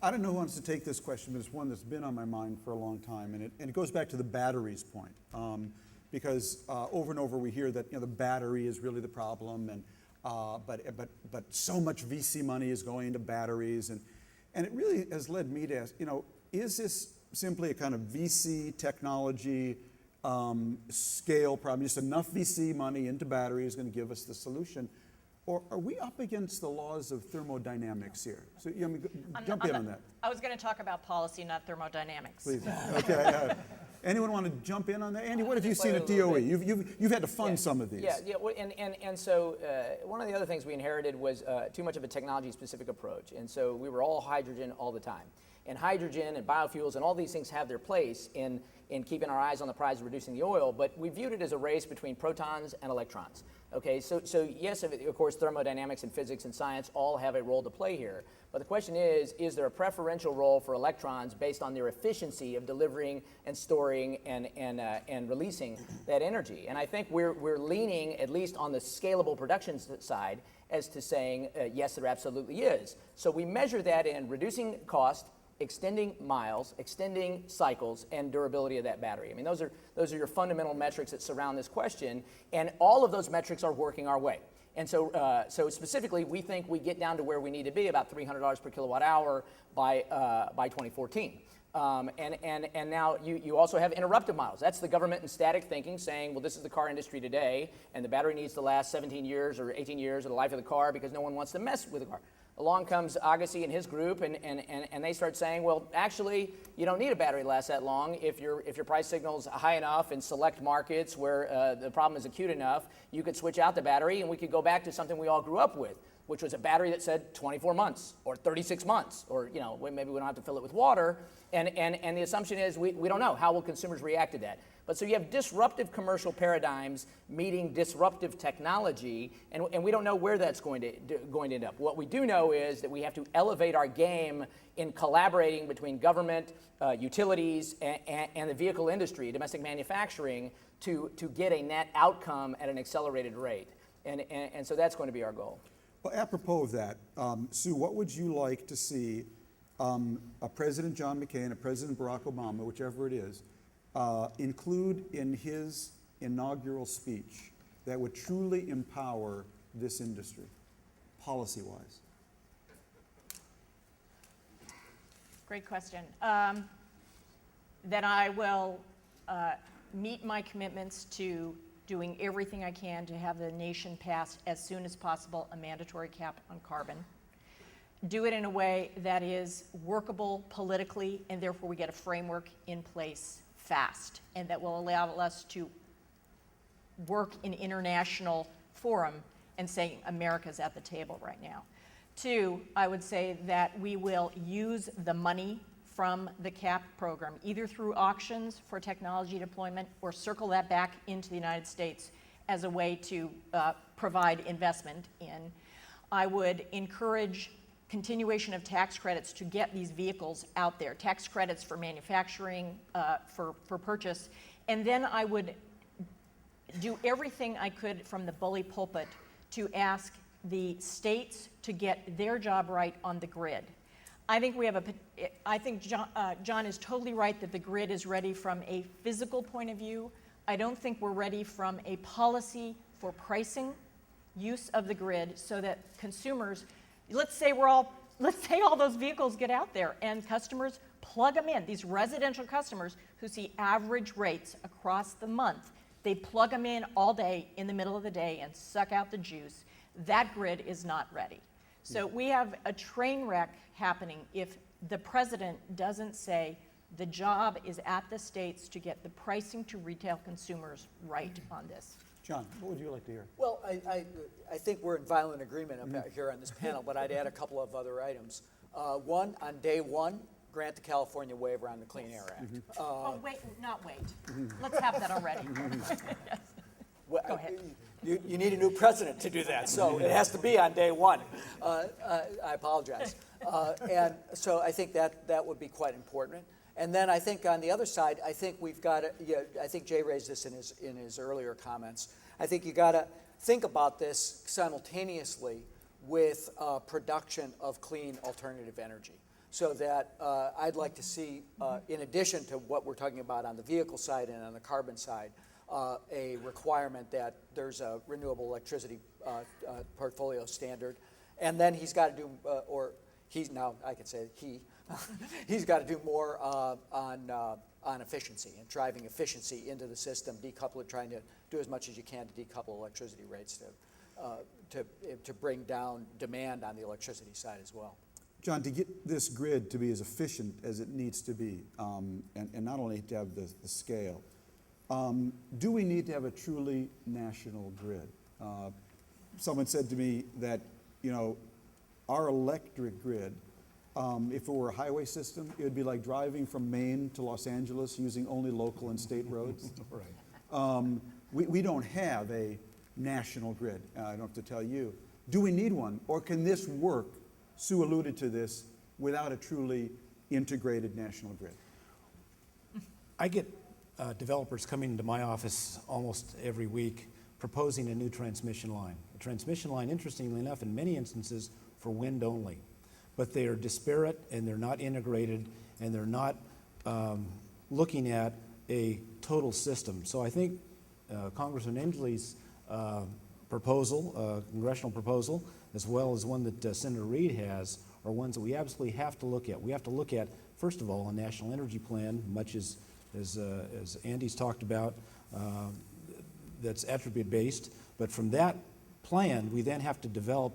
I don't know who wants to take this question, but it's one that's been on my mind for a long time, and it goes back to the batteries point, because over and over we hear that the battery is really the problem, and but so much VC money is going into batteries, and it really has led me to ask, is this simply a kind of VC technology scale problem? Just enough VC money into batteries is going to give us the solution? Or are we up against the laws of thermodynamics here? So jump in on that. I was going to talk about policy, not thermodynamics. Please. Okay. Anyone want to jump in on that? Andy, what have you seen at DOE? You've had to fund some of these. Yeah. And so one of the other things we inherited was too much of a technology-specific approach. And so we were all hydrogen all the time. And hydrogen and biofuels and all these things have their place in keeping our eyes on the prize of reducing the oil, but we viewed it as a race between protons and electrons. Okay, so yes, of course, thermodynamics and physics and science all have a role to play here. But the question is there a preferential role for electrons based on their efficiency of delivering and storing and releasing that energy? And I think we're leaning, at least on the scalable production side, as to saying, yes, there absolutely is. So we measure that in reducing cost, extending miles, extending cycles, and durability of that battery. I mean, those are your fundamental metrics that surround this question, and all of those metrics are working our way. And so specifically, we think we get down to where we need to be, about $300 per kilowatt hour by 2014. And now you also have interrupted miles. That's the government and static thinking saying, well, this is the car industry today, and the battery needs to last 17 years or 18 years of the life of the car because no one wants to mess with the car. Along comes Agassi and his group, and they start saying, well, actually, you don't need a battery to last that long if your price signal's high enough in select markets where the problem is acute enough. You could switch out the battery, and we could go back to something we all grew up with, which was a battery that said 24 months or 36 months, or maybe we don't have to fill it with water. And the assumption is we don't know. How will consumers react to that? But so you have disruptive commercial paradigms meeting disruptive technology, and we don't know where that's going to end up. What we do know is that we have to elevate our game in collaborating between government, utilities, and the vehicle industry, domestic manufacturing, to get a net outcome at an accelerated rate. And so that's going to be our goal. Well, apropos of that, Sue, what would you like to see a President John McCain, a President Barack Obama, whichever it is, include in his inaugural speech that would truly empower this industry, policy-wise? Great question. That I will meet my commitments to doing everything I can to have the nation pass as soon as possible a mandatory cap on carbon. Do it in a way that is workable politically, and therefore we get a framework in place fast, and that will allow us to work in international forum and say America's at the table right now. Two, I would say that we will use the money from the CAP program, either through auctions for technology deployment or circle that back into the United States as a way to provide investment in. I would encourage continuation of tax credits to get these vehicles out there, tax credits for manufacturing, for purchase. And then I would do everything I could from the bully pulpit to ask the states to get their job right on the grid. I think John is totally right that the grid is ready from a physical point of view. I don't think we're ready from a policy for pricing use of the grid so that consumers, let's say all those vehicles get out there and customers plug them in. These residential customers who see average rates across the month, they plug them in all day in the middle of the day and suck out the juice. That grid is not ready. So we have a train wreck happening if the president doesn't say the job is at the states to get the pricing to retail consumers right on this. John, what would you like to hear? Well, I think we're in violent agreement up here on this panel, but I'd add a couple of other items. One, on day one, grant the California waiver on the Clean Air Act. Wait. Let's have that already. Yes. Well, Go ahead. You need a new president to do that, so it has to be on day one. I apologize. And so I think that would be quite important. And then I think on the other side, I think we've got to, I think Jay raised this in his earlier comments. I think you got to think about this simultaneously with production of clean alternative energy. so that I'd like to see, in addition to what we're talking about on the vehicle side and on the carbon side, a requirement that there's a renewable electricity portfolio standard. And then he's got to do, or he's now, I can say he, he's got to do more on efficiency and driving efficiency into the system, decouple it, trying to do as much as you can to decouple electricity rates to bring down demand on the electricity side as well. John, to get this grid to be as efficient as it needs to be, and not only to have the scale, do we need to have a truly national grid? Someone said to me that, you know, our electric grid, if it were a highway system, it would be like driving from Maine to Los Angeles using only local and state roads. Right. We don't have a national grid. I don't have to tell you. Do we need one, or can this work? Sue alluded to this, without a truly integrated national grid. I get developers coming into my office almost every week proposing a new transmission line. A transmission line, interestingly enough, in many instances for wind only. But they are disparate and they're not integrated and they're not looking at a total system. So I think Congressman Inslee's proposal, congressional proposal, as well as one that Senator Reid has, are ones that we absolutely have to look at. We have to look at, first of all, a national energy plan, much as Andy's talked about, that's attribute-based. But from that plan, we then have to develop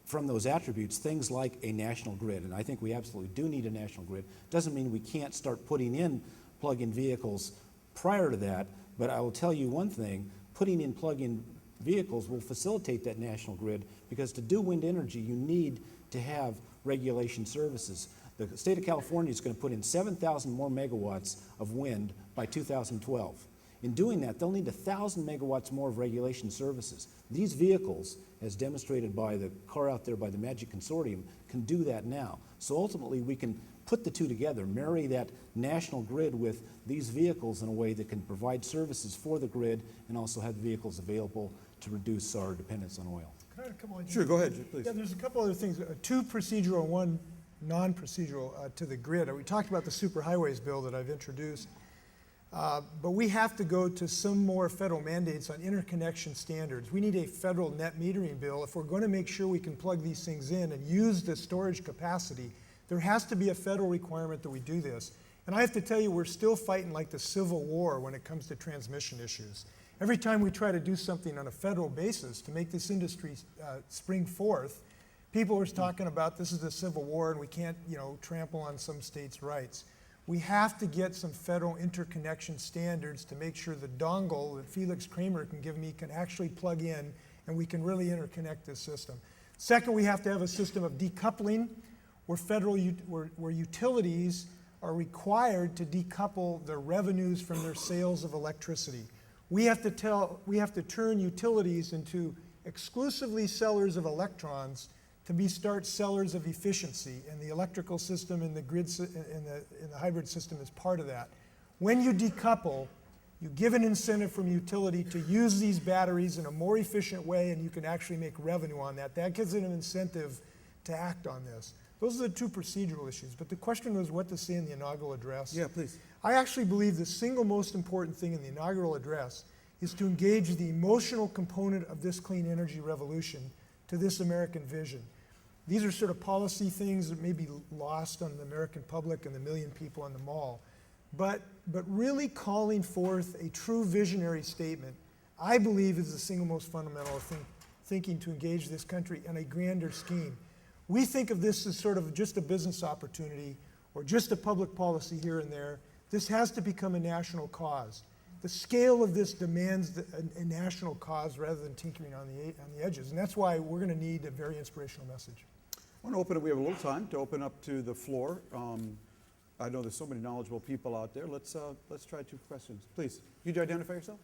from those attributes things like a national grid. And I think we absolutely do need a national grid. Doesn't mean we can't start putting in plug-in vehicles prior to that, but I will tell you one thing, putting in plug-in vehicles will facilitate that national grid, because to do wind energy, you need to have regulation services. The state of California is going to put in 7,000 more megawatts of wind by 2012. In doing that, they'll need 1,000 megawatts more of regulation services. These vehicles, as demonstrated by the car out there by the Magic Consortium, can do that now. So ultimately, we can put the two together, marry that national grid with these vehicles in a way that can provide services for the grid and also have vehicles available to reduce our dependence on oil. Can I add a couple of Sure, go ahead, please. Yeah, there's a couple other things, two procedural and one non-procedural to the grid. We talked about the superhighways bill that I've introduced, but we have to go to some more federal mandates on interconnection standards. We need a federal net metering bill if we're going to make sure we can plug these things in and use the storage capacity. There has to be a federal requirement that we do this. And I have to tell you, we're still fighting like the Civil War when it comes to transmission issues. Every time we try to do something on a federal basis to make this industry spring forth, people are talking about this is the Civil War and we can't, trample on some states' rights. We have to get some federal interconnection standards to make sure the dongle that Felix Kramer can give me can actually plug in and we can really interconnect this system. Second, we have to have a system of decoupling where utilities are required to decouple their revenues from their sales of electricity. We have to turn utilities into exclusively sellers of electrons to start sellers of efficiency, and the electrical system and the grid and the hybrid system is part of that. When you decouple, you give an incentive from utility to use these batteries in a more efficient way, and you can actually make revenue on that. That gives it an incentive to act on this. Those are the two procedural issues, but the question was what to say in the inaugural address. Yeah, please. I actually believe the single most important thing in the inaugural address is to engage the emotional component of this clean energy revolution to this American vision. These are sort of policy things that may be lost on the American public and the million people on the mall. But really calling forth a true visionary statement, I believe, is the single most fundamental thinking to engage this country in a grander scheme. We think of this as sort of just a business opportunity or just a public policy here and there. This has to become a national cause. The scale of this demands a national cause rather than tinkering on the edges. And that's why we're going to need a very inspirational message. I want to open it, we have a little time to open up to the floor. I know there's so many knowledgeable people out there. Let's try two questions. Please, could you identify yourself?